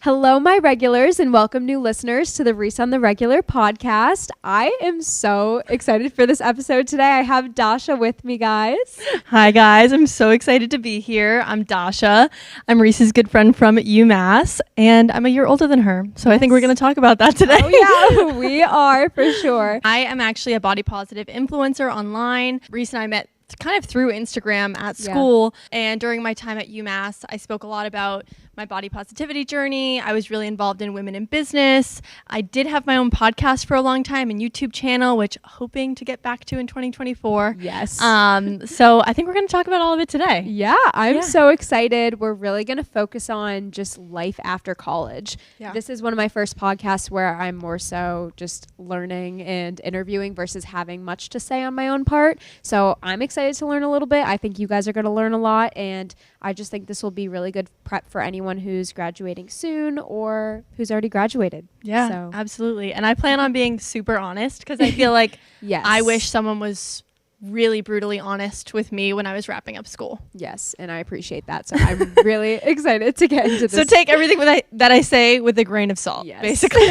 Hello, my regulars, and welcome new listeners to the Reese on the Regular podcast. I am so excited for this episode today. I have Dasha with me, guys. Hi, guys. I'm so excited to be here. I'm Dasha. I'm Reese's good friend from UMass, and I'm a year older than her. So I think we're going to talk about that today. Oh, yeah, we are for sure. I am actually a body positive influencer online. Reese and I met kind of through Instagram at school. And during my time at UMass, I spoke a lot about my body positivity journey. I was really involved in women in business. I did have my own podcast for a long time and YouTube channel, which hoping to get back to in 2024. Yes. So I think we're going to talk about all of it today. Yeah, I'm so excited. We're really going to focus on just life after college. Yeah. This is one of my first podcasts where I'm more so just learning and interviewing versus having much to say on my own part. So I'm excited to learn a little bit. I think you guys are going to learn a lot, and I just think this will be really good prep for anyone who's graduating soon or who's already graduated. Yeah, so. Absolutely. And I plan on being super honest because I feel like I wish someone was really brutally honest with me when I was wrapping up school. Yes, and I appreciate that. So I'm really excited to get into this. So take everything that I say with a grain of salt, basically.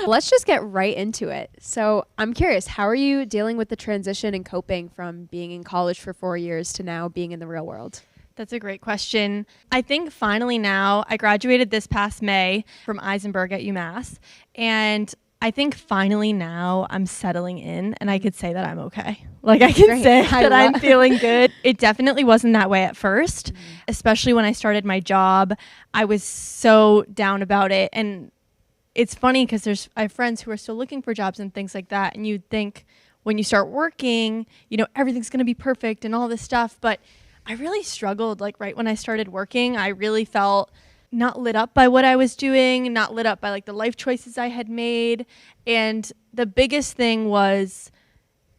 Let's just get right into it. So I'm curious, how are you dealing with the transition and coping from being in college for 4 years to now being in the real world? That's a great question. I think finally now, I graduated this past May from Eisenberg at UMass, and I think finally now I'm settling in and I could say that I'm okay. Like I can say that I'm feeling good. It definitely wasn't that way at first, especially when I started my job. I was so down about it. And it's funny because I have friends who are still looking for jobs and things like that. And you'd think when you start working, everything's going to be perfect and all this stuff. But I really struggled, like right when I started working. I really felt not lit up by what I was doing, not lit up by like the life choices I had made. And the biggest thing was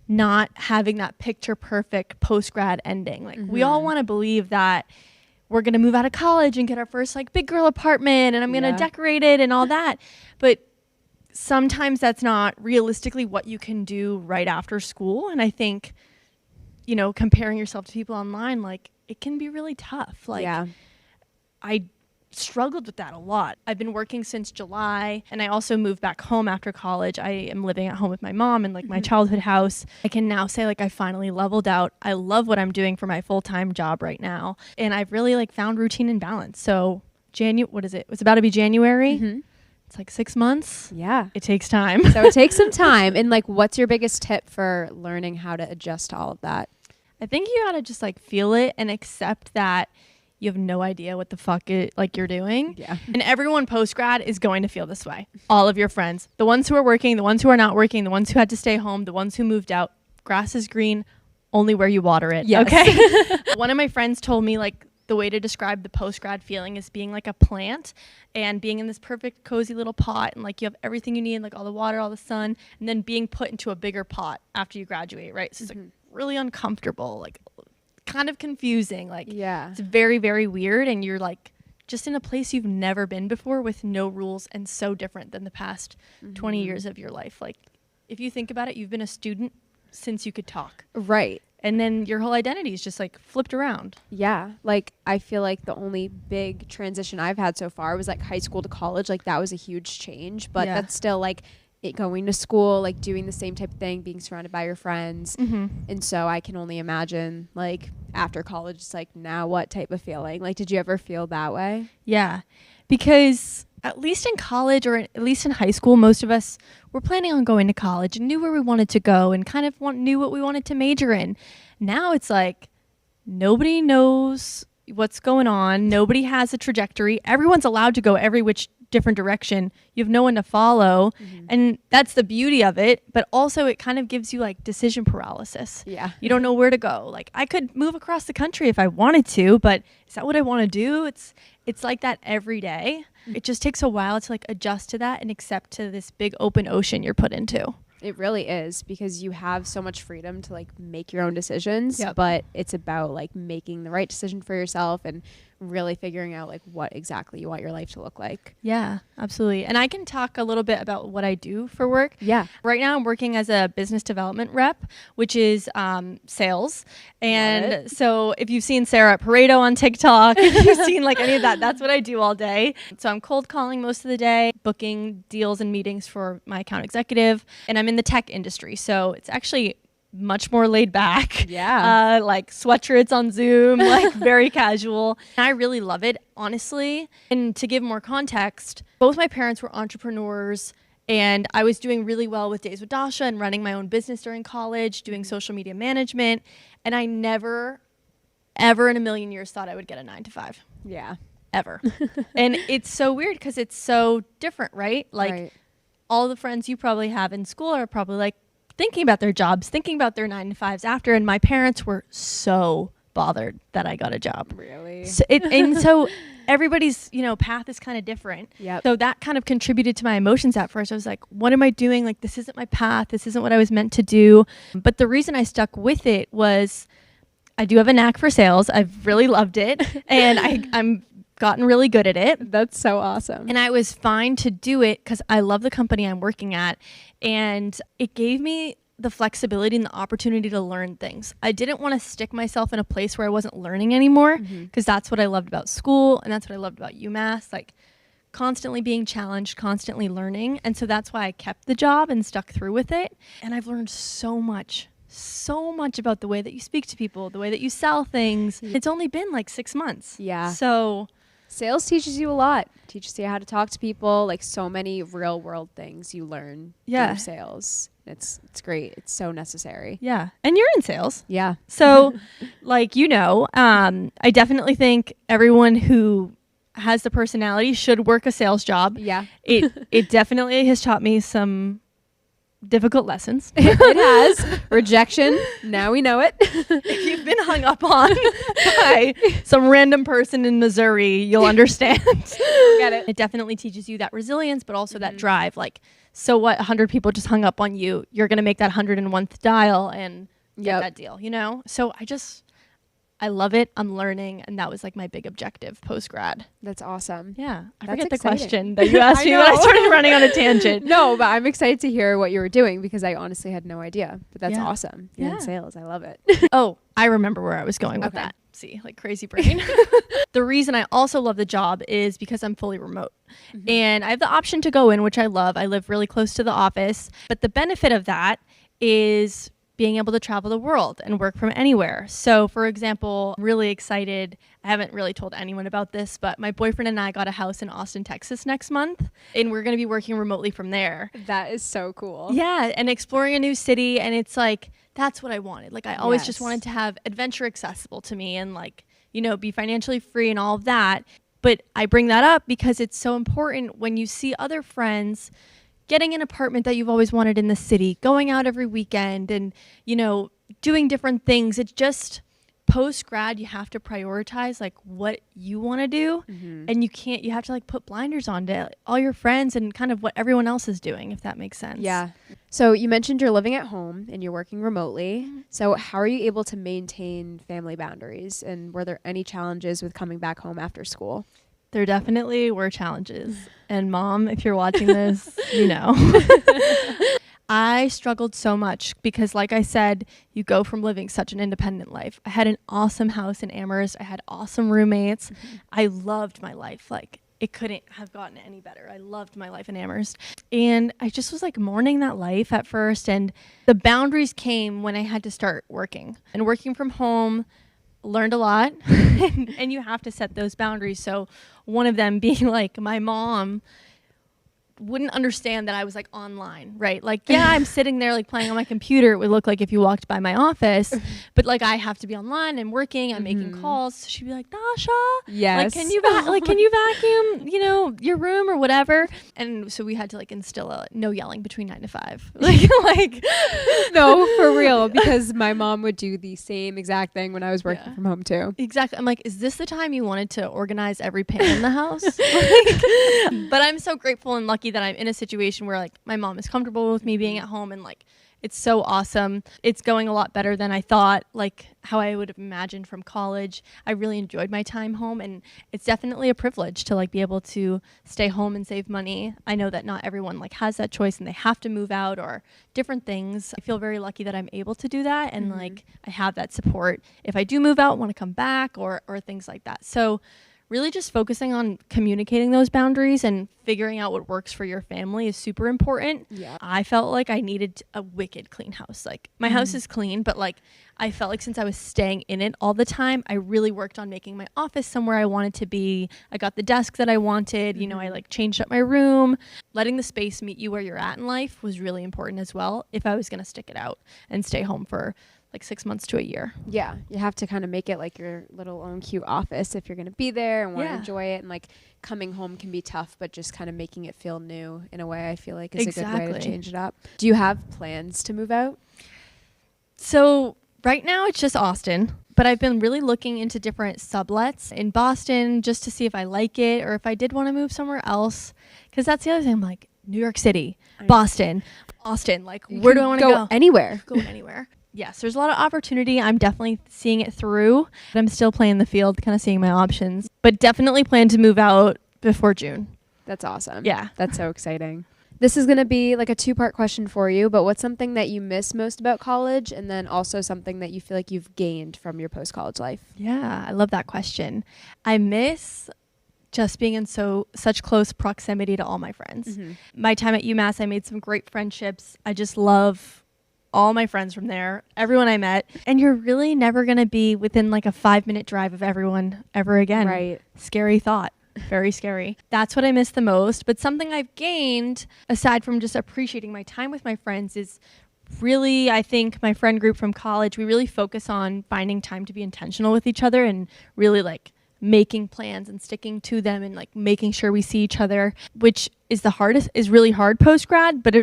not having that picture perfect post-grad ending. Like we all want to believe that we're going to move out of college and get our first like big girl apartment and I'm going to decorate it and all that. But sometimes that's not realistically what you can do right after school. And I think comparing yourself to people online, like it can be really tough. Like I struggled with that a lot. I've been working since July, and I also moved back home after college. I am living at home with my mom in like my childhood house. I can now say like I finally leveled out. I love what I'm doing for my full-time job right now. And I've really like found routine and balance. So what is it? It's about to be January. It's like 6 months. Yeah. It takes time. So it takes some time. And like, what's your biggest tip for learning how to adjust to all of that? I think you gotta just like feel it and accept that you have no idea what the fuck you're doing. Yeah. And everyone post-grad is going to feel this way. All of your friends, the ones who are working, the ones who are not working, the ones who had to stay home, the ones who moved out. Grass is green only where you water it. Yes. Okay. One of my friends told me like the way to describe the post-grad feeling is being like a plant and being in this perfect cozy little pot and like you have everything you need, like all the water, all the sun, and then being put into a bigger pot after you graduate, right? So it's like really uncomfortable, like kind of confusing, like it's very, very weird, and you're like just in a place you've never been before with no rules and so different than the past 20 years of your life. Like if you think about it, you've been a student since you could talk, right? And then your whole identity is just like flipped around. Yeah, like I feel like the only big transition I've had so far was like high school to college. Like that was a huge change, but that's still like going to school, like doing the same type of thing, being surrounded by your friends. And so I can only imagine like after college, it's like now what type of feeling? Like did you ever feel that way? Yeah, because at least in college or at least in high school, most of us were planning on going to college and knew where we wanted to go and kind of knew what we wanted to major in. Now it's like nobody knows what's going on. Nobody has a trajectory. Everyone's allowed to go every which different direction. You have no one to follow. And that's the beauty of it. But also it kind of gives you like decision paralysis. Yeah. You don't know where to go. Like I could move across the country if I wanted to, but is that what I want to do? It's like that every day. It just takes a while to like adjust to that and accept to this big open ocean you're put into. It really is, because you have so much freedom to like make your own decisions, but it's about like making the right decision for yourself and really figuring out like what exactly you want your life to look like. Yeah, absolutely. And I can talk a little bit about what I do for work. Yeah. Right now I'm working as a business development rep, which is sales. And so if you've seen Sarah at Pareto on TikTok, if you've seen like any of that, that's what I do all day. So I'm cold calling most of the day, booking deals and meetings for my account executive. And I'm in the tech industry. So it's actually much more laid back. Yeah. Like sweatshirts on Zoom, like very casual. And I really love it, honestly. And to give more context, both my parents were entrepreneurs, and I was doing really well with Days with Dasha and running my own business during college, doing social media management. And I never, ever in a million years thought I would get a 9-to-5. Yeah. Ever. And it's so weird because it's so different, right? Like all the friends you probably have in school are probably like, thinking about their jobs, thinking about their 9-to-5s after. And my parents were so bothered that I got a job. Really? And so everybody's, path is kind of different. Yep. So that kind of contributed to my emotions at first. I was like, what am I doing? Like, this isn't my path. This isn't what I was meant to do. But the reason I stuck with it was I do have a knack for sales. I've really loved it. And I'm gotten really good at it. That's so awesome. And I was fine to do it because I love the company I'm working at. And it gave me the flexibility and the opportunity to learn things. I didn't want to stick myself in a place where I wasn't learning anymore, because that's what I loved about school. And that's what I loved about UMass, like constantly being challenged, constantly learning. And so that's why I kept the job and stuck through with it. And I've learned so much about the way that you speak to people, the way that you sell things. It's only been like 6 months. Yeah. So sales teaches you a lot. Teaches you how to talk to people, like so many real world things you learn through sales. It's great. It's so necessary. Yeah. And you're in sales. Yeah. So like, I definitely think everyone who has the personality should work a sales job. Yeah. It definitely has taught me some difficult lessons. It has. Rejection. Now we know it. If you've been hung up on by some random person in Missouri, you'll understand. Get it. It definitely teaches you that resilience, but also that drive. Like, so what, 100 people just hung up on you, you're going to make that 101st dial and get that deal, So I love it. I'm learning. And that was like my big objective post-grad. That's awesome. Yeah. I That's forget the exciting. question that you asked me when I started running on a tangent. No, but I'm excited to hear what you were doing because I honestly had no idea. But that's awesome. You're in sales. I love it. Oh, I remember where I was going with that. See, like crazy brain. The reason I also love the job is because I'm fully remote. And I have the option to go in, which I love. I live really close to the office. But the benefit of that is being able to travel the world and work from anywhere. So for example, I'm really excited. I haven't really told anyone about this, but my boyfriend and I got a house in Austin, Texas next month, and we're going to be working remotely from there. That is so cool. Yeah. And exploring a new city. And it's like, that's what I wanted. Like I always just wanted to have adventure accessible to me and like, be financially free and all of that. But I bring that up because it's so important when you see other friends getting an apartment that you've always wanted in the city, going out every weekend and, doing different things. It's just post-grad, you have to prioritize like what you want to do. And you have to like put blinders on to all your friends and kind of what everyone else is doing, if that makes sense. Yeah. So you mentioned you're living at home and you're working remotely. So how are you able to maintain family boundaries? And were there any challenges with coming back home after school? There definitely were challenges. And Mom, if you're watching this, I struggled so much because, like I said, you go from living such an independent life. I had an awesome house in Amherst. I had awesome roommates. I loved my life. Like, it couldn't have gotten any better. I loved my life in Amherst. And I just was like mourning that life at first. And the boundaries came when I had to start working. And working from home, learned a lot. And you have to set those boundaries. So one of them being like my mom wouldn't understand that I was like online, right? Like, yeah, I'm sitting there like playing on my computer. It would look like if you walked by my office, but like I have to be online and working. I'm making calls. So she'd be like, Dasha, like, can you vacuum, your room or whatever? And so we had to like instill a no yelling between 9 to 5. like no, for real, because my mom would do the same exact thing when I was working from home too. Exactly. I'm like, is this the time you wanted to organize every pan in the house? But I'm so grateful and lucky that I'm in a situation where like my mom is comfortable with me being at home and like It's so awesome. It's going a lot better than I thought, like how I would have imagined from college. I really enjoyed my time home, and it's definitely a privilege to like be able to stay home and save money. I know that not everyone like has that choice and they have to move out or different things. I feel very lucky that I'm able to do that, and like I have that support if I do move out, want to come back or things like that. So really just focusing on communicating those boundaries and figuring out what works for your family is super important. Yeah. I felt like I needed a wicked clean house. Like my house is clean, but like I felt like since I was staying in it all the time, I really worked on making my office somewhere I wanted to be. I got the desk that I wanted. You know, I like changed up my room. Letting the space meet you where you're at in life was really important as well if I was going to stick it out and stay home for like 6 months to a year. Yeah, you have to kind of make it like your little own cute office if you're going to be there and want to enjoy it. And like coming home can be tough, but just kind of making it feel new in a way I feel like is a good way to change it up. Do you have plans to move out? So right now it's just Austin, but I've been really looking into different sublets in Boston just to see if I like it or if I did want to move somewhere else. Because that's the other thing. I'm like, New York City, Boston, Austin. Like, where do I want to go? Anywhere. Go anywhere. Yes, there's a lot of opportunity. I'm definitely seeing it through. But I'm still playing the field, kind of seeing my options. But definitely plan to move out before June. That's awesome. Yeah. That's so exciting. This is going to be like a 2-part question for you, but what's something that you miss most about college, and then also something that you feel like you've gained from your post-college life? Yeah, I love that question. I miss just being in such close proximity to all my friends. My time at UMass, I made some great friendships. I just love all my friends from there, everyone I met, and you're really never going to be within like a 5-minute drive of everyone ever again. Right. Scary thought. Very scary. That's what I miss the most. But something I've gained, aside from just appreciating my time with my friends, is really, I think my friend group from college, we really focus on finding time to be intentional with each other and really like making plans and sticking to them and like making sure we see each other, which is really hard post-grad, but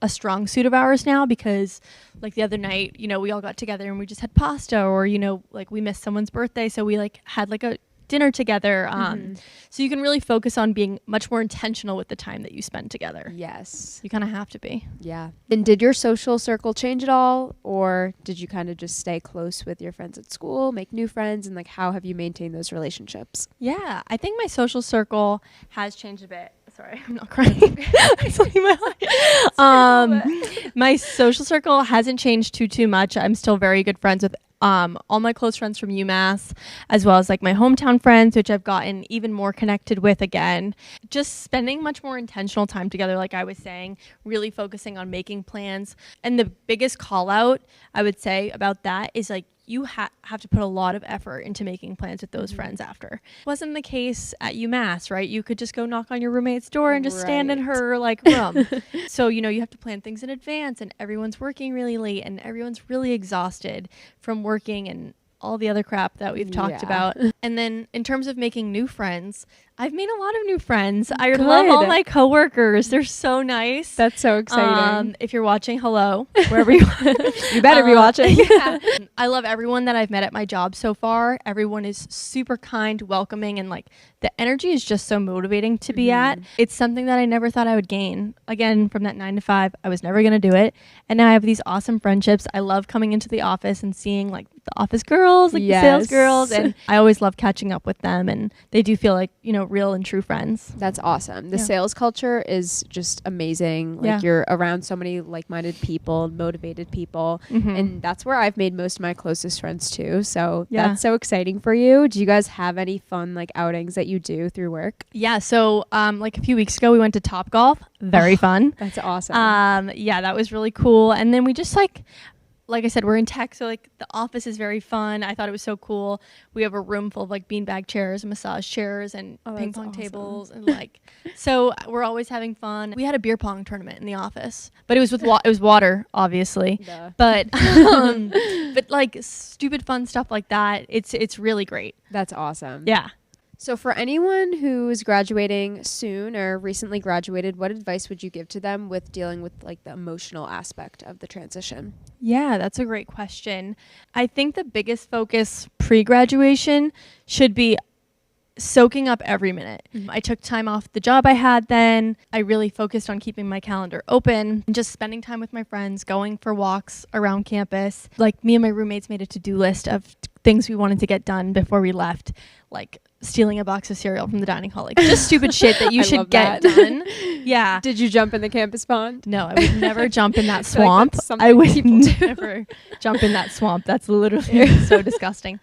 a strong suit of ours now, because like the other night, you know, we all got together and we just had pasta, or, you know, like we missed someone's birthday, so we like had like a dinner together. So you can really focus on being much more intentional with the time that you spend together. Yes. You kind of have to be. Yeah. And did your social circle change at all, or did you kind of just stay close with your friends at school, make new friends, and like how have you maintained those relationships? Yeah, I think my social circle has changed a bit. Sorry, I'm not crying. I'm sleeping my social circle hasn't changed too much. I'm still very good friends with all my close friends from UMass, as well as like my hometown friends, which I've gotten even more connected with again. Just spending much more intentional time together, like I was saying, really focusing on making plans. And the biggest call out I would say about that is like you have to put a lot of effort into making plans with those friends after. Wasn't the case at UMass, right? You could just go knock on your roommate's door and just stand in her like room. So, you know, you have to plan things in advance, and everyone's working really late and everyone's really exhausted from working and all the other crap that we've talked about. And then in terms of making new friends, I've made a lot of new friends. I love all my coworkers. They're so nice. That's so exciting. If you're watching, hello, wherever you are. You better be watching. Yeah. I love everyone that I've met at my job so far. Everyone is super kind, welcoming, and like the energy is just so motivating to be at. It's something that I never thought I would gain. Again, from that 9 to 5, I was never going to do it. And now I have these awesome friendships. I love coming into the office and seeing like the office girls, like the sales girls. And I always love catching up with them. And they do feel like, you know, real and true friends. That's awesome. The sales culture is just amazing. Like you're around so many like-minded people, motivated people. And that's where I've made most of my closest friends too. So that's so exciting for you. Do you guys have any fun like outings that you do through work? Yeah. So like a few weeks ago, we went to Topgolf. Very fun. That's awesome. Yeah, that was really cool. And then we just like I said, we're in tech, so like the office is very fun. I thought it was so cool. We have a room full of like beanbag chairs and massage chairs and ping pong tables, and like, so we're always having fun. We had a beer pong tournament in the office, but it was with it was water, obviously. Duh. But like stupid fun stuff like that. It's really great. That's awesome. Yeah. So for anyone who's graduating soon or recently graduated, what advice would you give to them with dealing with like the emotional aspect of the transition? Yeah, that's a great question. I think the biggest focus pre-graduation should be soaking up every minute. I took time off the job I had then. I really focused on keeping my calendar open and just spending time with my friends, going for walks around campus. Like, me and my roommates made a to-do list of things we wanted to get done before we left, like stealing a box of cereal from the dining hall, like just stupid shit that you should get done. Yeah. Did you jump in the campus pond? No, I would never jump in that swamp. I would never jump in that swamp. That's literally so disgusting.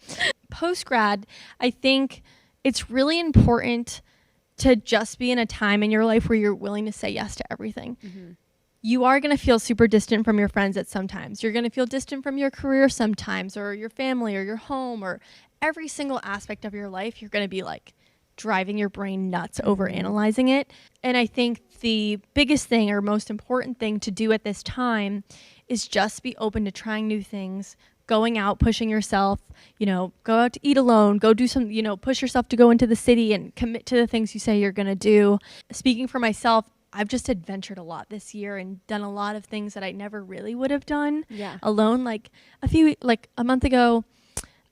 Post-grad, I think it's really important to just be in a time in your life where you're willing to say yes to everything. Mm-hmm. You are going to feel super distant from your friends at some times. You're going to feel distant from your career sometimes, or your family, or your home, or every single aspect of your life. You're going to be like driving your brain nuts over analyzing it. And I think the biggest thing or most important thing to do at this time is just be open to trying new things, going out, pushing yourself, go out to eat alone, go do some, push yourself to go into the city and commit to the things you say you're going to do. Speaking for myself, I've just adventured a lot this year and done a lot of things that I never really would have done alone. Like a month ago,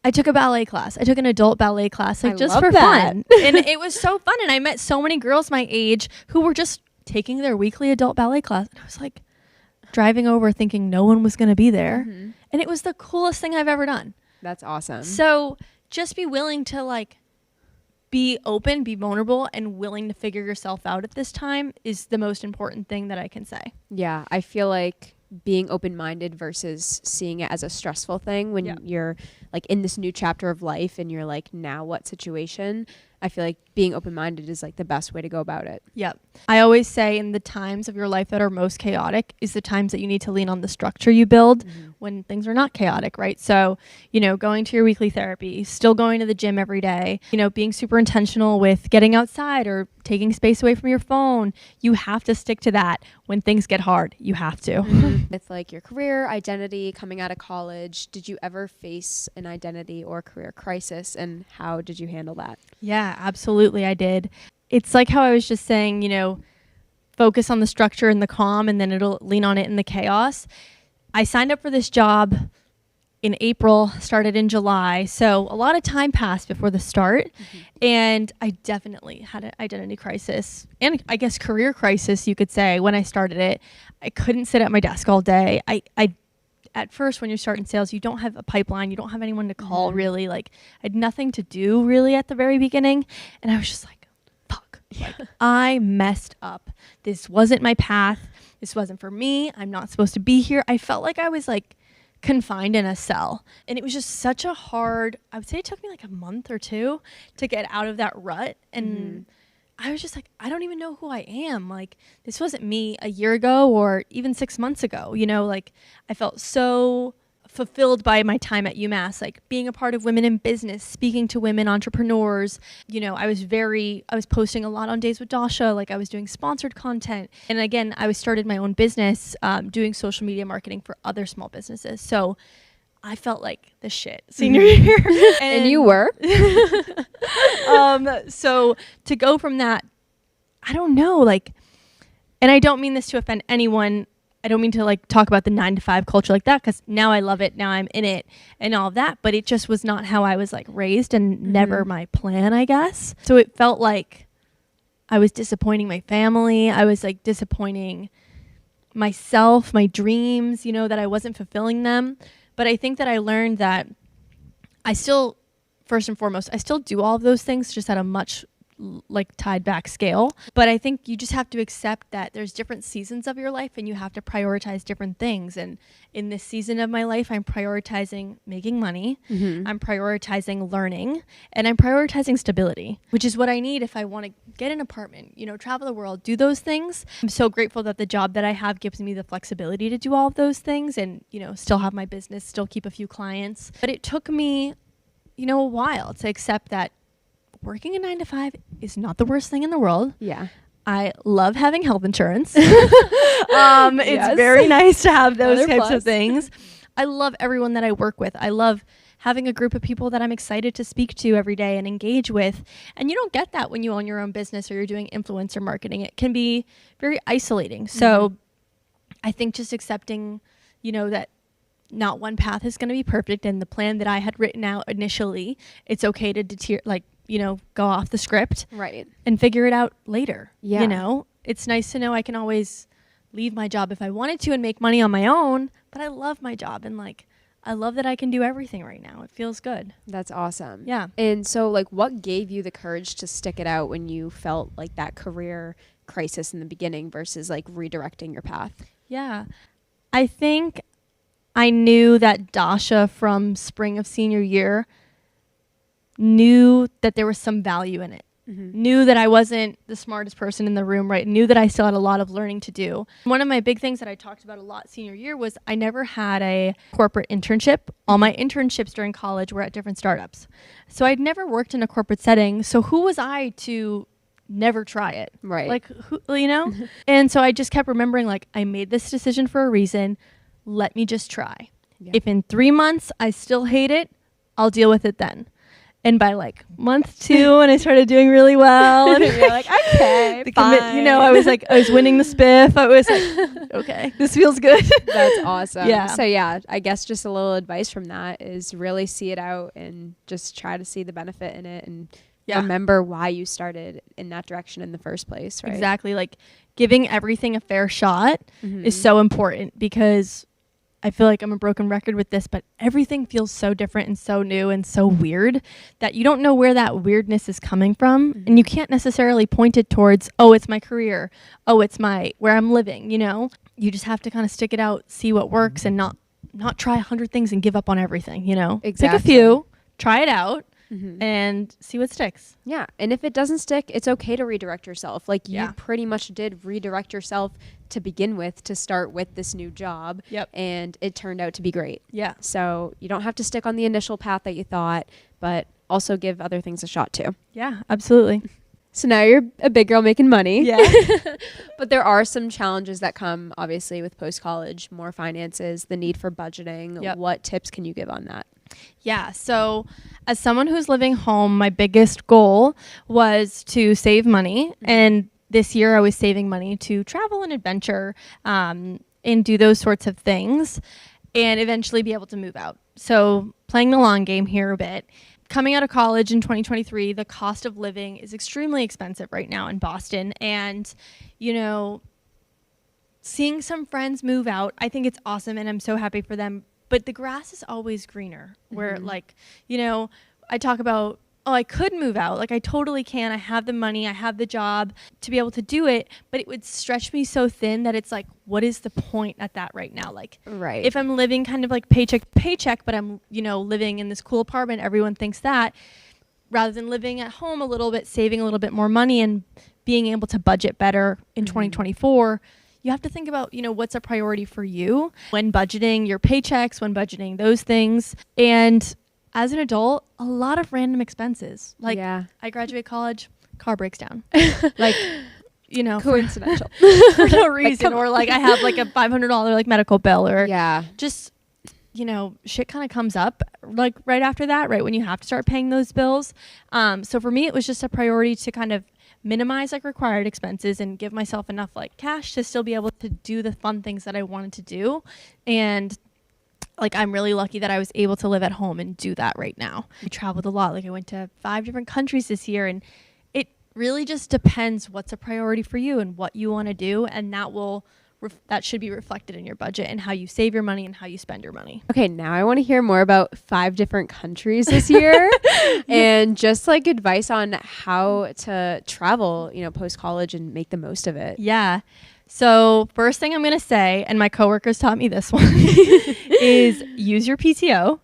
I took a ballet class. I took an adult ballet class, just for fun. And it was so fun. And I met so many girls my age who were just taking their weekly adult ballet class. And I was like driving over thinking no one was going to be there. Mm-hmm. And it was the coolest thing I've ever done. That's awesome. So just be willing to be open, be vulnerable, and willing to figure yourself out at this time is the most important thing that I can say. Yeah, I feel like being open-minded versus seeing it as a stressful thing when you're like in this new chapter of life and you're like, now what situation? I feel like being open-minded is like the best way to go about it. Yep. I always say in the times of your life that are most chaotic is the times that you need to lean on the structure you build when things are not chaotic, right? So, going to your weekly therapy, still going to the gym every day, being super intentional with getting outside or taking space away from your phone. You have to stick to that when things get hard. You have to. It's like your career, identity, coming out of college. Did you ever face an identity or career crisis, and how did you handle that? Yeah, absolutely. I did. It's like how I was just saying, focus on the structure and the calm, and then it'll lean on it in the chaos. I signed up for this job in April, started in July. So a lot of time passed before the start. And I definitely had an identity crisis and I guess career crisis, you could say, when I started it. I couldn't sit at my desk all day. I at first, when you start in sales, you don't have a pipeline. You don't have anyone to call, really. Like, I had nothing to do, really, at the very beginning. And I was just like, fuck. Like, I messed up. This wasn't my path. This wasn't for me. I'm not supposed to be here. I felt like I was, confined in a cell. And it was just such a hard, I would say it took me, a month or two to get out of that rut. And I was just like, I don't even know who I am. This wasn't me a year ago or even 6 months ago. I felt so fulfilled by my time at UMass, being a part of women in business, speaking to women entrepreneurs. I was posting a lot on Days with Dasha. I was doing sponsored content. And again, I started my own business, doing social media marketing for other small businesses. So I felt like the shit senior year. And you were. So to go from that, I don't know, and I don't mean this to offend anyone. I don't mean to talk about the 9-to-5 culture like that, because now I love it. Now I'm in it and all of that. But it just was not how I was raised and never my plan, I guess. So it felt like I was disappointing my family. I was disappointing myself, my dreams, that I wasn't fulfilling them. But I think that I learned that I still, first and foremost, I still do all of those things, just at a much tied back scale. But I think you just have to accept that there's different seasons of your life and you have to prioritize different things. And in this season of my life, I'm prioritizing making money. I'm prioritizing learning, and I'm prioritizing stability, which is what I need if I want to get an apartment, travel the world, do those things. I'm so grateful that the job that I have gives me the flexibility to do all of those things and, still have my business, still keep a few clients. But it took me, a while to accept that working a 9-to-5 is not the worst thing in the world. Yeah. I love having health insurance. It's very nice to have those types of things. I love everyone that I work with. I love having a group of people that I'm excited to speak to every day and engage with. And you don't get that when you own your own business or you're doing influencer marketing. It can be very isolating. So I think just accepting, that not one path is going to be perfect, and the plan that I had written out initially, it's okay to go off the script. Right. And figure it out later. Yeah. It's nice to know I can always leave my job if I wanted to and make money on my own, but I love my job and I love that I can do everything right now. It feels good. That's awesome. Yeah. And so what gave you the courage to stick it out when you felt like that career crisis in the beginning versus redirecting your path? Yeah. I think I knew that Dasha from spring of senior year knew that there was some value in it. Knew that I wasn't the smartest person in the room, right? Knew that I still had a lot of learning to do. One of my big things that I talked about a lot senior year was I never had a corporate internship. All my internships during college were at different startups. So I'd never worked in a corporate setting. So who was I to never try it? Right. Who, And so I just kept remembering, I made this decision for a reason. Let me just try. Yeah. If in 3 months I still hate it, I'll deal with it then. And by month 2, and I started doing really well, and you're okay, fine. I was winning the spiff. I was okay, this feels good. That's awesome. Yeah. So yeah, I guess just a little advice from that is really see it out and just try to see the benefit in it and remember why you started in that direction in the first place. Right. Exactly. Giving everything a fair shot is so important because I feel like I'm a broken record with this, but everything feels so different and so new and so weird that you don't know where that weirdness is coming from. And you can't necessarily point it towards, oh, it's my career. Oh, it's where I'm living, You just have to kind of stick it out, see what works and not try 100 things and give up on everything, Exactly. Pick a few, try it out. And see what sticks. Yeah. And if it doesn't stick, it's okay to redirect yourself. You pretty much did redirect yourself to begin with to start with this new job. Yep. And it turned out to be great. Yeah. So you don't have to stick on the initial path that you thought, but also give other things a shot too. Yeah, absolutely. So now you're a big girl making money. Yeah. But there are some challenges that come obviously with post-college, more finances, the need for budgeting. Yep. What tips can you give on that? Yeah. So as someone who's living home, my biggest goal was to save money. And this year I was saving money to travel and adventure and do those sorts of things and eventually be able to move out. So playing the long game here a bit. Coming out of college in 2023, the cost of living is extremely expensive right now in Boston. And, seeing some friends move out, I think it's awesome and I'm so happy for them. But the grass is always greener where I talk about, I could move out. I totally can. I have the money. I have the job to be able to do it. But it would stretch me so thin that it's what is the point at that right now? Right. If I'm living kind of paycheck to paycheck, but I'm, living in this cool apartment, everyone thinks that rather than living at home a little bit, saving a little bit more money and being able to budget better in 2024, you have to think about, what's a priority for you when budgeting your paychecks, when budgeting those things. And as an adult, a lot of random expenses. I graduate college, car breaks down. Coincidental. For no reason. Or I have a $500 medical bill or just, shit kind of comes up right after that, right when you have to start paying those bills. So for me, it was just a priority to kind of minimize required expenses and give myself enough cash to still be able to do the fun things that I wanted to do. And I'm really lucky that I was able to live at home and do that right now. I traveled a lot. I went to 5 different countries this year, and it really just depends what's a priority for you and what you want to do, and that should be reflected in your budget and how you save your money and how you spend your money. Okay, now I want to hear more about 5 different countries this year and just advice on how to travel, post-college and make the most of it. Yeah. So first thing I'm going to say, and my coworkers taught me this one, is use your PTO.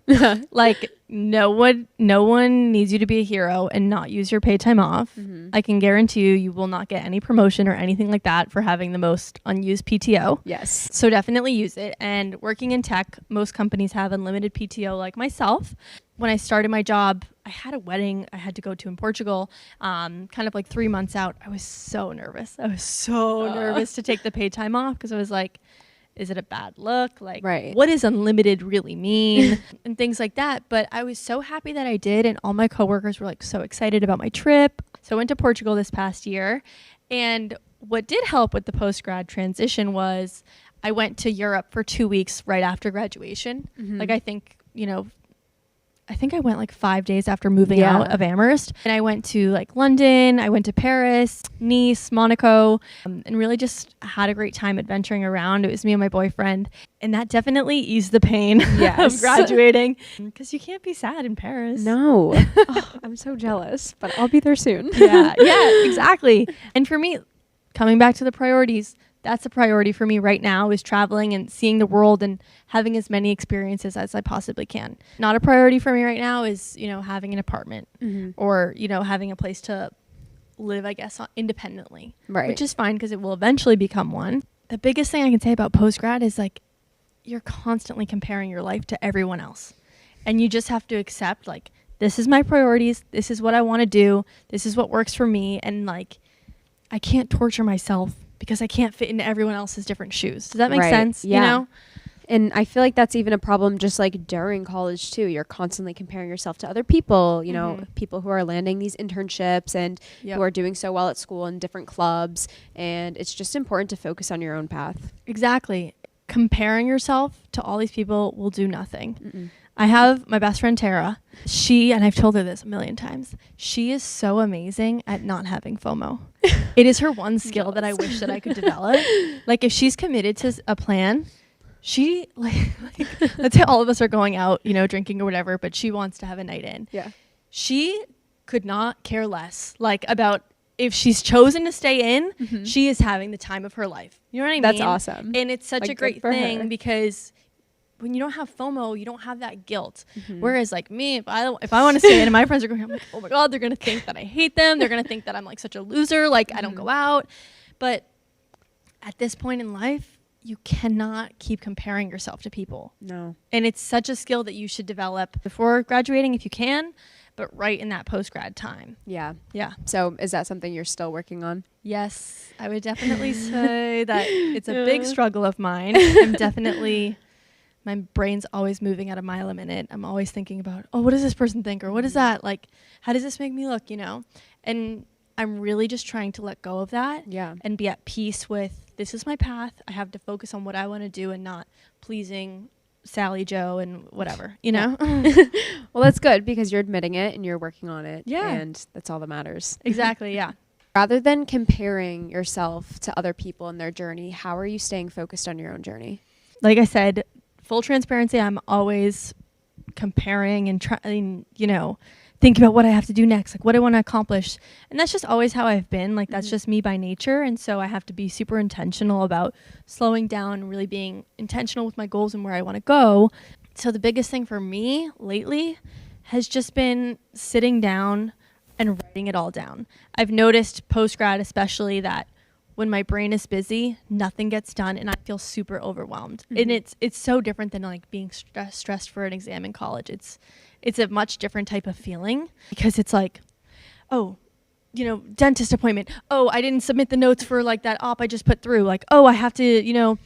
No one needs you to be a hero and not use your paid time off. I can guarantee you will not get any promotion or anything like that for having the most unused PTO. Yes. So definitely use it. And working in tech, most companies have unlimited PTO like myself. When I started my job, I had a wedding I had to go to in Portugal, kind of 3 months out. I was so nervous. I was so nervous to take the paid time off because I was is it a bad look? Right. What does unlimited really mean? And things like that. But I was so happy that I did. And all my coworkers were so excited about my trip. So I went to Portugal this past year. And what did help with the post-grad transition was I went to Europe for 2 weeks right after graduation. I think, I think I went like 5 days after moving out of Amherst. And I went to like London, I went to Paris, Nice, Monaco, and really just had a great time adventuring around. It was me and my boyfriend. And that definitely eased the pain of graduating. Because you can't be sad in Paris. No. I'm so jealous, but I'll be there soon. Yeah, exactly. And for me, coming back to the priorities, that's a priority for me right now, is traveling and seeing the world and having as many experiences as I possibly can. Not a priority for me right now is, having an apartment or, having a place to live, I guess, independently, which is fine because it will eventually become one. The biggest thing I can say about post-grad is like, you're constantly comparing your life to everyone else. And you just have to accept like, this is my priorities. This is what I want to do. This is what works for me. And like, I can't torture myself because I can't fit into everyone else's different shoes. Does that make sense? Yeah. And I feel like that's even a problem just like during college too. You're constantly comparing yourself to other people, people who are landing these internships and who are doing so well at school in different clubs. And it's just important to focus on your own path. Exactly. Comparing yourself to all these people will do nothing. I have my best friend, Tara. And I've told her this a million times, she is so amazing at not having FOMO. It is her one skill that I wish that I could develop. Like if she's committed to a plan, she like let's say all of us are going out, drinking or whatever, but she wants to have a night in. Yeah. She could not care less like about if she's chosen to stay in, she is having the time of her life. You know what I mean? That's awesome. And it's such a great thing because when you don't have FOMO, you don't have that guilt. Whereas like me, if I want to stay in and my friends are going, I'm like, oh my God, they're going to think that I hate them. They're going to think that I'm like such a loser. Like I don't go out. But at this point in life, you cannot keep comparing yourself to people. No. And it's such a skill that you should develop before graduating if you can, but right in that post-grad time. Yeah. Yeah. So is that something you're still working on? Yes. I would definitely say that it's a big struggle of mine. I'm definitely... My brain's always moving at a mile a minute. I'm always thinking about, what does this person think? Or what is that? Like, how does this make me look, And I'm really just trying to let go of that and be at peace with, this is my path. I have to focus on what I want to do and not pleasing Sally, Joe, and whatever, Well, that's good because you're admitting it and you're working on it. Yeah. And that's all that matters. Exactly, yeah. Rather than comparing yourself to other people and their journey, how are you staying focused on your own journey? Like I said, full transparency, I'm always comparing and trying, think about what I have to do next, like what I want to accomplish. And that's just always how I've been. Like that's just me by nature. And so I have to be super intentional about slowing down and really being intentional with my goals and where I want to go. So the biggest thing for me lately has just been sitting down and writing it all down. I've noticed post-grad especially that when my brain is busy, nothing gets done and I feel super overwhelmed. And it's so different than like being stressed for an exam in college. It's a much different type of feeling because it's like, dentist appointment. Oh, I didn't submit the notes for like that op I just put through. Like, I have to,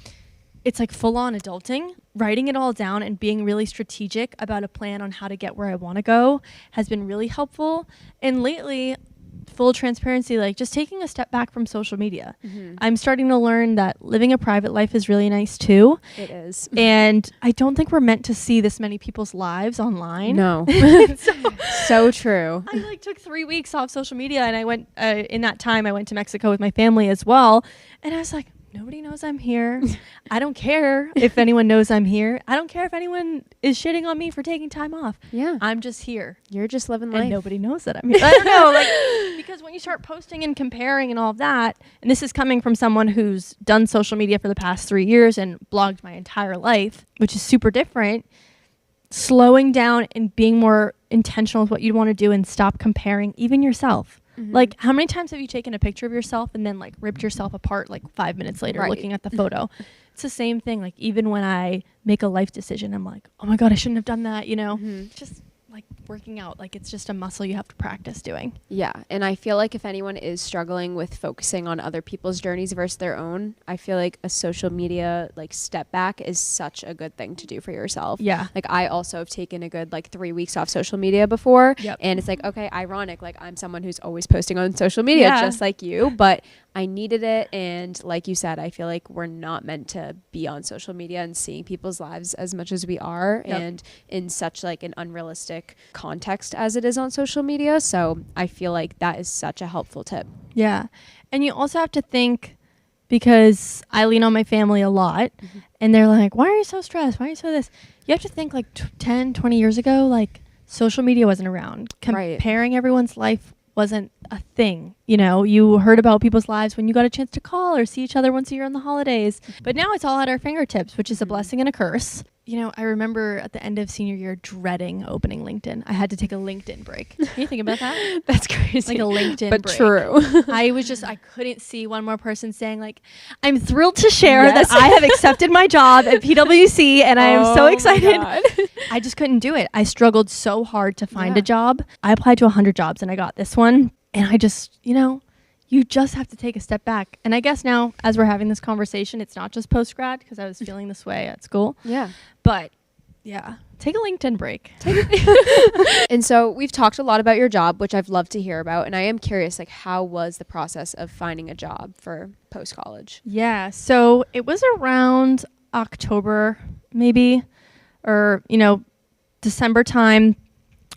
it's like full on adulting. Writing it all down and being really strategic about a plan on how to get where I want to go has been really helpful. And lately, full transparency, like just taking a step back from social media. I'm starting to learn that living a private life is really nice too. It is. And I don't think we're meant to see this many people's lives online. No. So true. I like took 3 weeks off social media and I went, in that time I went to Mexico with my family as well. And I was like, nobody knows I'm here. I don't care if anyone knows I'm here. I don't care if anyone is shitting on me for taking time off. Yeah. I'm just here. You're just living life. And nobody knows that I'm here. I don't know. Because when you start posting and comparing and all of that, and this is coming from someone who's done social media for the past 3 years and blogged my entire life, which is super different, slowing down and being more intentional with what you want to do and stop comparing even yourself. Like, how many times have you taken a picture of yourself and then like ripped yourself apart like 5 minutes later looking at the photo? It's the same thing. Like, even when I make a life decision, I'm like, oh my God, I shouldn't have done that, Just like working out, like it's just a muscle you have to practice doing. Yeah. And I feel like if anyone is struggling with focusing on other people's journeys versus their own, I feel like a social media like step back is such a good thing to do for yourself. Yeah. Like I also have taken a good like 3 weeks off social media before. Yep. And it's like, okay, ironic. Like I'm someone who's always posting on social media just like you, but I needed it. And like you said, I feel like we're not meant to be on social media and seeing people's lives as much as we are, and in such like an unrealistic context as it is on social media. So I feel like that is such a helpful tip. Yeah. And you also have to think, because I lean on my family a lot, and they're like, why are you so stressed? Why are you so this? You have to think like 10, 20 years ago, like social media wasn't around. Comparing everyone's life wasn't a thing. You know, you heard about people's lives when you got a chance to call or see each other once a year on the holidays. But now it's all at our fingertips, which is a blessing and a curse. You know, I remember at the end of senior year dreading opening LinkedIn. I had to take a LinkedIn break. Can you think about that? That's crazy. Like a LinkedIn but break. True. I couldn't see one more person saying like, I'm thrilled to share that I have accepted my job at PwC and I am so excited. I just couldn't do it. I struggled so hard to find a job. I applied to 100 jobs and I got this one. And I just, you just have to take a step back. And I guess now, as we're having this conversation, it's not just post-grad, because I was feeling this way at school. Yeah. But yeah, take a LinkedIn break. And so we've talked a lot about your job, which I've loved to hear about. And I am curious, like, how was the process of finding a job for post-college? Yeah. So it was around October, maybe, or, December time,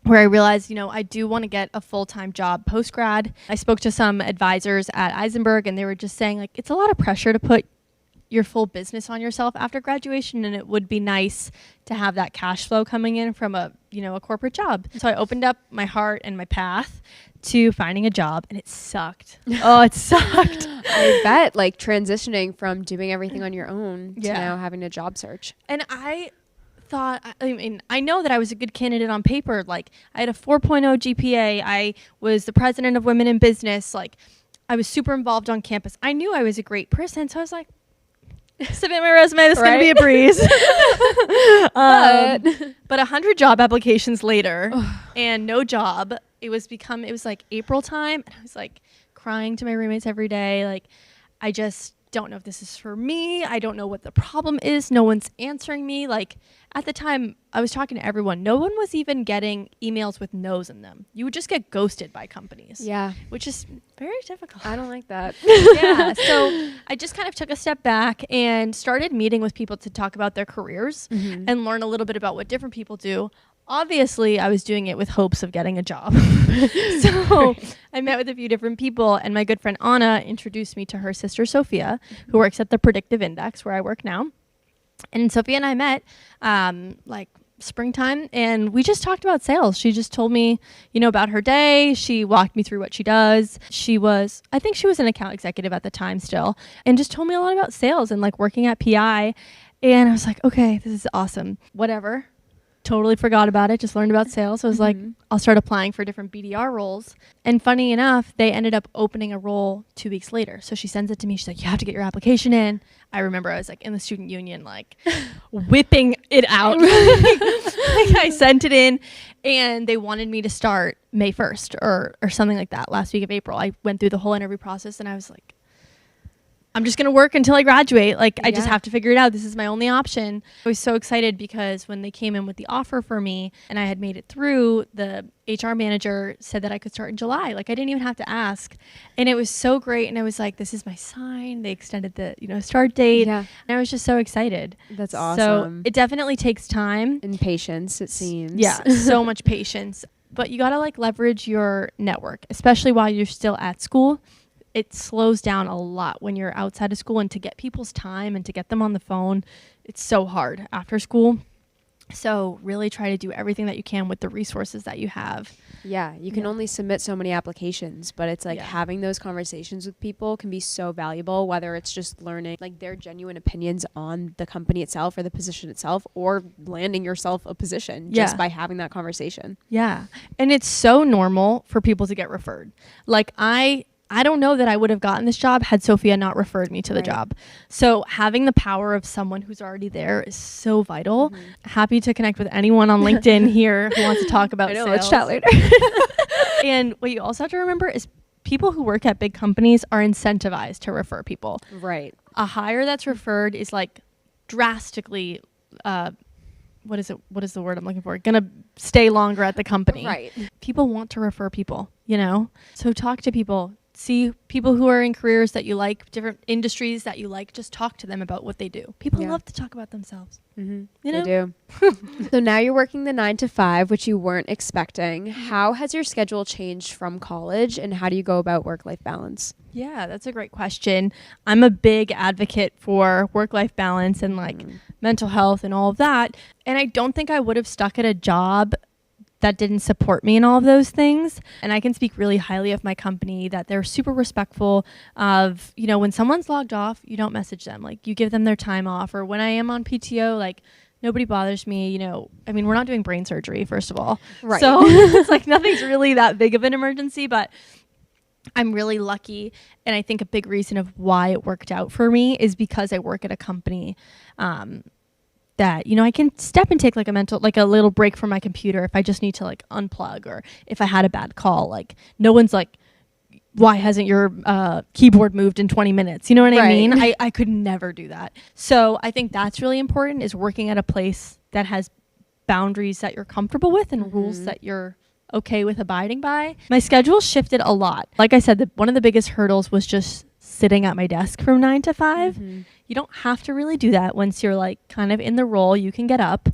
where I realized, I do want to get a full-time job post-grad. I spoke to some advisors at Eisenberg, and they were just saying, like, it's a lot of pressure to put your full business on yourself after graduation, and it would be nice to have that cash flow coming in from a corporate job. So I opened up my heart and my path to finding a job, and it sucked. Oh, it sucked. I bet, like, transitioning from doing everything on your own to now having a job search. And I know that I was a good candidate on paper. Like, I had a 4.0 GPA. I was the president of Women in Business. Like, I was super involved on campus. I knew I was a great person. So I was like, submit my resume. This is going to be a breeze. But 100 job applications later and no job. It was like April time. And I was like crying to my roommates every day. Like, I just don't know if this is for me. I don't know what the problem is. No one's answering me. Like, at the time, I was talking to everyone. No one was even getting emails with no's in them. You would just get ghosted by companies. Yeah. Which is very difficult. I don't like that. Yeah. So I just kind of took a step back and started meeting with people to talk about their careers and learn a little bit about what different people do. Obviously, I was doing it with hopes of getting a job. So I met with a few different people, and my good friend Anna introduced me to her sister Sophia, who works at the Predictive Index, where I work now. And Sophia and I met like springtime, and we just talked about sales. She just told me, about her day. She walked me through what she does. I think she was an account executive at the time still, and just told me a lot about sales and like working at PI. And I was like, okay, this is awesome. Whatever. Totally forgot about it. Just learned about sales. So I was like, I'll start applying for different BDR roles. And funny enough, they ended up opening a role 2 weeks later. So she sends it to me. She's like, you have to get your application in. I remember I was like in the student union, like whipping it out. Like I sent it in, and they wanted me to start May 1st or something like that, last week of April. I went through the whole interview process, and I was like, I'm just going to work until I graduate. Like, I just have to figure it out. This is my only option. I was so excited because when they came in with the offer for me and I had made it through, the HR manager said that I could start in July. Like, I didn't even have to ask. And it was so great. And I was like, this is my sign. They extended the, start date. Yeah. And I was just so excited. That's awesome. So it definitely takes time. And patience, it seems. Yeah, so much patience. But you got to like leverage your network, especially while you're still at school. It slows down a lot when you're outside of school, and to get people's time and to get them on the phone, it's so hard after school. So really try to do everything that you can with the resources that you have. Yeah, you can only submit so many applications, but it's like having those conversations with people can be so valuable, whether it's just learning like their genuine opinions on the company itself or the position itself, or landing yourself a position just by having that conversation. Yeah. And it's so normal for people to get referred. Like I don't know that I would have gotten this job had Sophia not referred me to the job. So having the power of someone who's already there is so vital. Happy to connect with anyone on LinkedIn here who wants to talk about sales. Let's chat later. And what you also have to remember is people who work at big companies are incentivized to refer people. Right. A hire that's referred is like drastically, what is the word I'm looking for? Gonna stay longer at the company. Right. People want to refer people, so talk to people. see people who are in careers that you like, different industries that you like. Just talk to them about what they do. People love to talk about themselves. Mm-hmm. You know? They do. So now you're working the 9 to 5, which you weren't expecting. How has your schedule changed from college, and how do you go about work-life balance? Yeah, that's a great question. I'm a big advocate for work-life balance and like mental health and all of that. And I don't think I would have stuck at a job that didn't support me in all of those things. And I can speak really highly of my company that they're super respectful of, you know, when someone's logged off, you don't message them. Like, you give them their time off. Or when I am on PTO, like, nobody bothers me, you know. I mean, we're not doing brain surgery, first of all. Right. So it's like nothing's really that big of an emergency, but I'm really lucky. And I think a big reason of why it worked out for me is because I work at a company that, you know, I can step and take like a little break from my computer if I just need to like unplug, or if I had a bad call. Like, no one's like, why hasn't your keyboard moved in 20 minutes? You know what I mean? I could never do that. So I think that's really important, is working at a place that has boundaries that you're comfortable with and rules that you're okay with abiding by. My schedule shifted a lot. Like I said, one of the biggest hurdles was just sitting at my desk from 9 to 5. You don't have to really do that. Once you're like kind of in the role, you can get up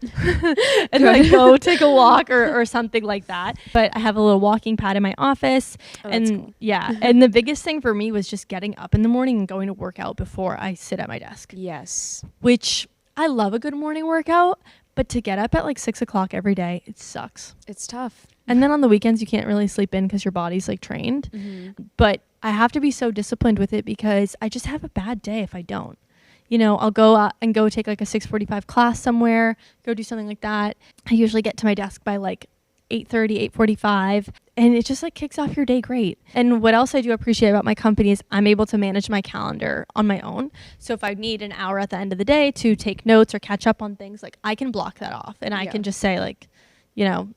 and like go take a walk or something like that. But I have a little walking pad in my office. And cool. And the biggest thing for me was just getting up in the morning and going to work out before I sit at my desk. Yes. Which, I love a good morning workout, but to get up at like 6 o'clock every day, it sucks. It's tough. And then on the weekends, you can't really sleep in because your body's like trained. But I have to be so disciplined with it, because I just have a bad day if I don't. You know, I'll go out and go take like a 6:45 class somewhere, go do something like that. I usually get to my desk by like 8:30, 8:45, and it just like kicks off your day great. And what else I do appreciate about my company is I'm able to manage my calendar on my own. So if I need an hour at the end of the day to take notes or catch up on things, like, I can block that off, and I can just say like, you know,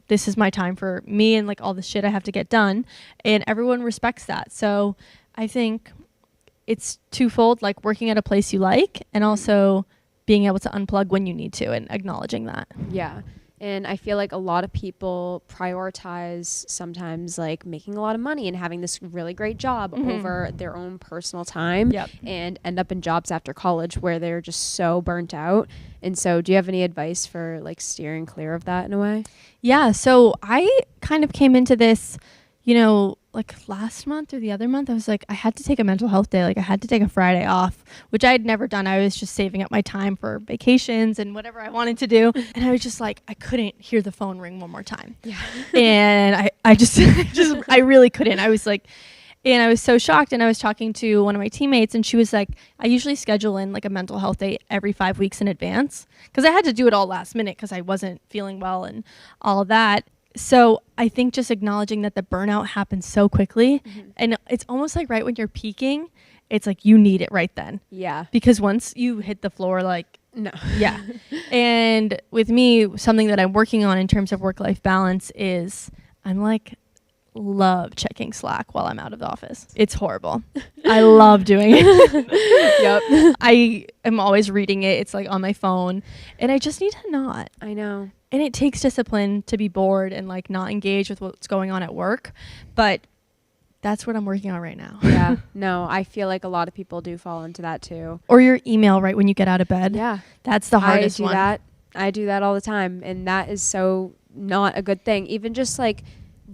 this is my time for me and like all the shit I have to get done, and everyone respects that. So I think it's twofold, like working at a place you like, and also being able to unplug when you need to, and acknowledging that. Yeah. And I feel like a lot of people prioritize sometimes like making a lot of money and having this really great job over their own personal time, and end up in jobs after college where they're just so burnt out. And so do you have any advice for like steering clear of that in a way? Yeah. So I kind of came into this, you know, like last month or the other month, I was like, I had to take a mental health day. Like, I had to take a Friday off, which I had never done. I was just saving up my time for vacations and whatever I wanted to do. And I was just like, I couldn't hear the phone ring one more time. Yeah. And I just, I really couldn't. I was like, and I was so shocked. And I was talking to one of my teammates, and she was like, I usually schedule in like a mental health day every 5 weeks in advance, because I had to do it all last minute because I wasn't feeling well and all of that. So I think just acknowledging that the burnout happens so quickly, and it's almost like right when you're peaking, it's like you need it right then. Yeah. Because once you hit the floor, like, no. Yeah. And with me, something that I'm working on in terms of work-life balance is I'm like, love checking Slack while I'm out of the office. It's horrible. I love doing it. Yep. I am always reading it. It's like on my phone, and I just need to not. I know. And it takes discipline to be bored and like not engage with what's going on at work. But that's what I'm working on right now. Yeah. No, I feel like a lot of people do fall into that too. Or your email right when you get out of bed. Yeah. That's the hardest one. I do that all the time. And that is so not a good thing. Even just like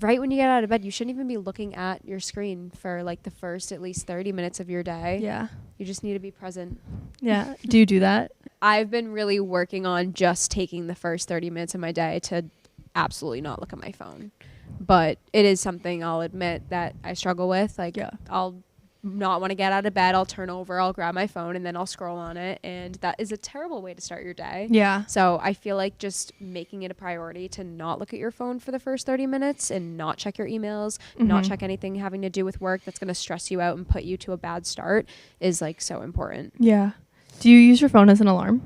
right when you get out of bed, you shouldn't even be looking at your screen for like the first at least 30 minutes of your day. Yeah. You just need to be present. Yeah. Do you do that? I've been really working on just taking the first 30 minutes of my day to absolutely not look at my phone. But it is something I'll admit that I struggle with. Like, I'll not want to get out of bed. I'll turn over, I'll grab my phone, and then I'll scroll on it. And that is a terrible way to start your day. Yeah. So I feel like just making it a priority to not look at your phone for the first 30 minutes and not check your emails, not check anything having to do with work that's going to stress you out and put you to a bad start is like so important. Yeah. Do you use your phone as an alarm?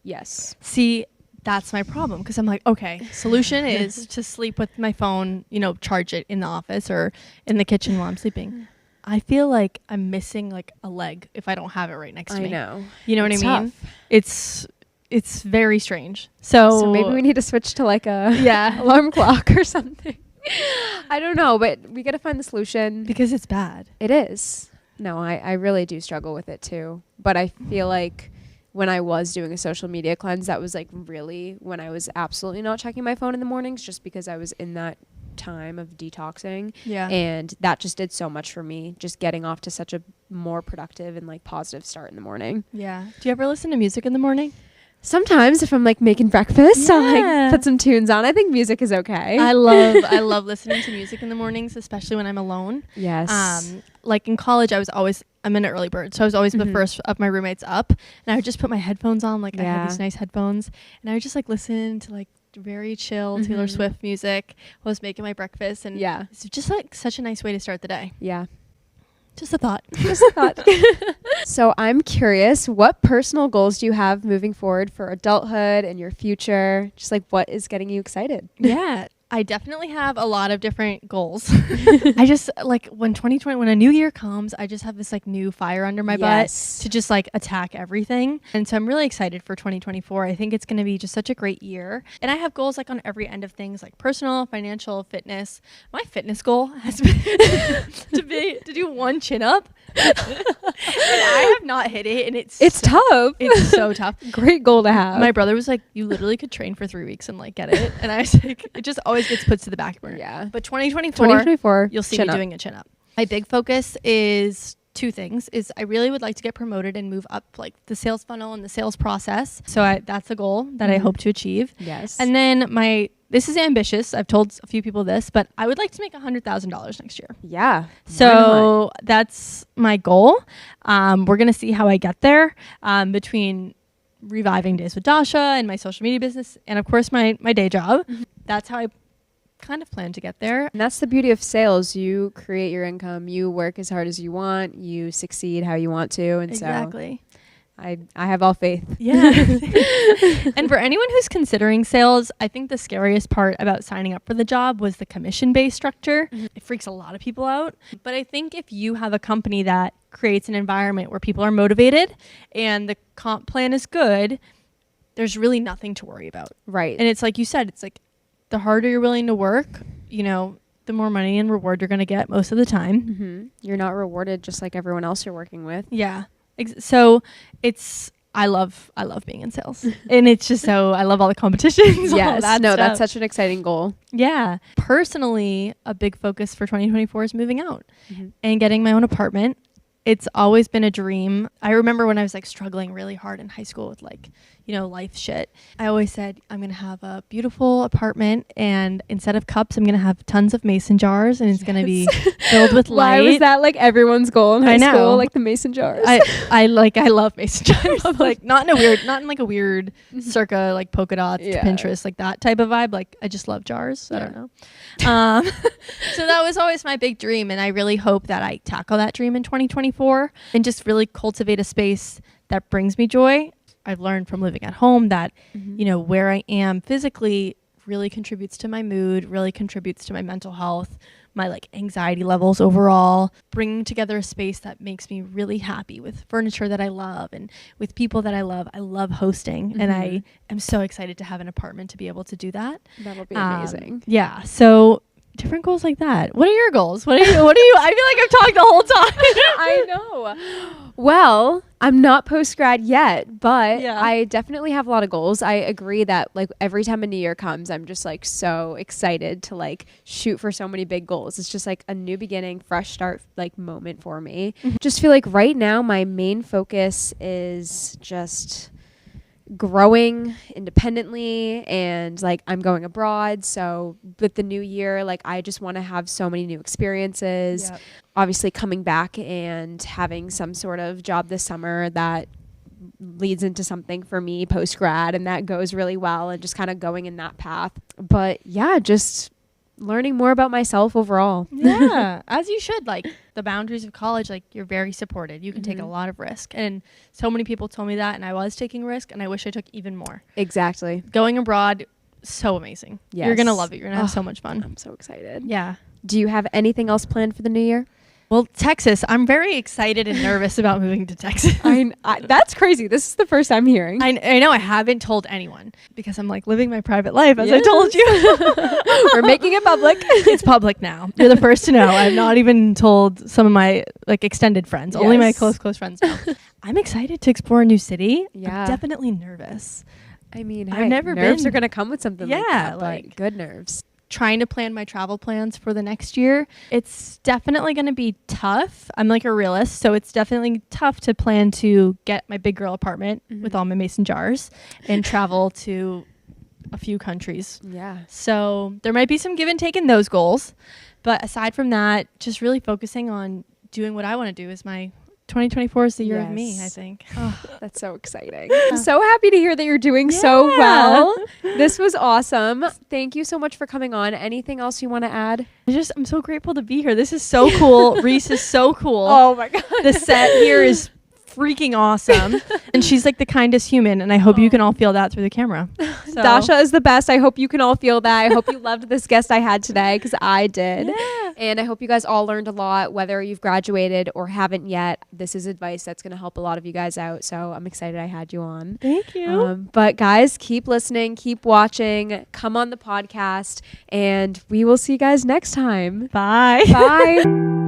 Yes. See, that's my problem, because I'm like, okay, solution is to sleep with my phone, you know, charge it in the office or in the kitchen while I'm sleeping. I feel like I'm missing like a leg if I don't have it right next to me. I know. You know what I mean? Tough. It's very strange. So maybe we need to switch to like a yeah alarm clock or something. I don't know, but we got to find the solution. Because it's bad. It is. No, I really do struggle with it too. But I feel like when I was doing a social media cleanse, that was like really when I was absolutely not checking my phone in the mornings, just because I was in that time of detoxing. Yeah. And that just did so much for me, just getting off to such a more productive and like positive start in the morning. Yeah. Do you ever listen to music in the morning? Sometimes if I'm like making breakfast, Yeah. I'll like put some tunes on. I think music is okay. I love listening to music in the mornings, especially when I'm alone. Yes. Like in college, I'm an early bird, so I was always the first of my roommates up, and I would just put my headphones on. Like I had these nice headphones, and I would just like listen to like very chill Taylor Swift music while I was making my breakfast, and it's just like such a nice way to start the day. Yeah. Just a thought. So I'm curious, what personal goals do you have moving forward for adulthood and your future? Just like what is getting you excited? Yeah, I definitely have a lot of different goals. I just like when a new year comes, I just have this like new fire under my butt to just like attack everything. And so I'm really excited for 2024. I think it's going to be just such a great year. And I have goals like on every end of things, like personal, financial, fitness. My fitness goal has been to do one chin up. And I have not hit it, and it's tough. It's so tough. Great goal to have. My brother was like, you literally could train for 3 weeks and like get it. And I was like, it just always gets put to the back burner. Yeah. But 2024 you'll see me doing a chin up. My big focus is two things. Is I really would like to get promoted and move up like the sales funnel and the sales process. So that's a goal that I hope to achieve. Yes. And then this is ambitious. I've told a few people this, but I would like to make $100,000 next year. Yeah. So that's my goal. We're going to see how I get there between reviving Days with Dasha and my social media business and of course my day job. That's how I kind of plan to get there. And that's the beauty of sales. You create your income. You work as hard as you want. You succeed how you want to. And exactly. So I have all faith. Yeah. And for anyone who's considering sales, I think the scariest part about signing up for the job was the commission-based structure. It freaks a lot of people out. But I think if you have a company that creates an environment where people are motivated and the comp plan is good, there's really nothing to worry about. Right. And it's like you said, it's like the harder you're willing to work, the more money and reward you're going to get most of the time. You're not rewarded just like everyone else you're working with. Yeah. So I love being in sales. And it's just I love all the competitions. Yes. That's such an exciting goal. Yeah. Personally, a big focus for 2024 is moving out and getting my own apartment. It's always been a dream. I remember when I was like struggling really hard in high school with like, life shit. I always said, I'm going to have a beautiful apartment, and instead of cups, I'm going to have tons of mason jars, and it's going to be filled with light. Why was that like everyone's goal in high school? Like the mason jars. I love mason jars. Like not in like a weird circa like polka dots to Pinterest, like that type of vibe. Like I just love jars. I don't know. So that was always my big dream, and I really hope that I tackle that dream in 2024 and just really cultivate a space that brings me joy. I've learned from living at home that, where I am physically really contributes to my mood, really contributes to my mental health, my like anxiety levels overall. Bringing together a space that makes me really happy with furniture that I love and with people that I love. I love hosting, and I am so excited to have an apartment to be able to do that. That'll be amazing. Yeah. So different goals like that. What are your goals? What are you? I feel like I've talked the whole time. I know. Well, I'm not post-grad yet, but I definitely have a lot of goals. I agree that like every time a new year comes, I'm just like so excited to like shoot for so many big goals. It's just like a new beginning, fresh start like moment for me. Just feel like right now my main focus is just growing independently, and like I'm going abroad, so with the new year, like I just want to have so many new experiences. Obviously coming back and having some sort of job this summer that leads into something for me post-grad, and that goes really well, and just kind of going in that path. But yeah, just learning more about myself overall. Yeah, as you should. Like the boundaries of college, like you're very supported. You can take a lot of risk, and so many people told me that, and I was taking risk, and I wish I took even more. Exactly. Going abroad, so amazing. Yes. You're gonna love it. You're gonna have so much fun. I'm so excited. Yeah. Do you have anything else planned for the new year? Well, Texas. I'm very excited and nervous about moving to Texas. That's crazy. This is the first I'm hearing. I know. I haven't told anyone because I'm like living my private life, as I told you. We're making it public. It's public now. You're the first to know. I've not even told some of my like extended friends. Only my close friends know. I'm excited to explore a new city. Yeah. I'm definitely nervous. I mean, I've never nerves been. are going to come with something like that, but good nerves. Trying to plan my travel plans for the next year. It's definitely going to be tough. I'm like a realist, so it's definitely tough to plan to get my big girl apartment with all my mason jars and travel to a few countries. Yeah. So there might be some give and take in those goals. But aside from that, just really focusing on doing what I want to do. Is my 2024 is the year of me, I think. Oh, that's so exciting. I'm so happy to hear that you're doing so well. This was awesome. Thank you so much for coming on. Anything else you want to add? I'm so grateful to be here. This is so cool. Reese is so cool. Oh my God. The set here is freaking awesome. And she's like the kindest human. And I hope you can all feel that through the camera. So. Dasha is the best. I hope you can all feel that. I hope you loved this guest I had today, because I did. Yeah. And I hope you guys all learned a lot, whether you've graduated or haven't yet. This is advice that's going to help a lot of you guys out. So I'm excited I had you on. Thank you. But guys, keep listening, keep watching, come on the podcast, and we will see you guys next time. Bye. Bye.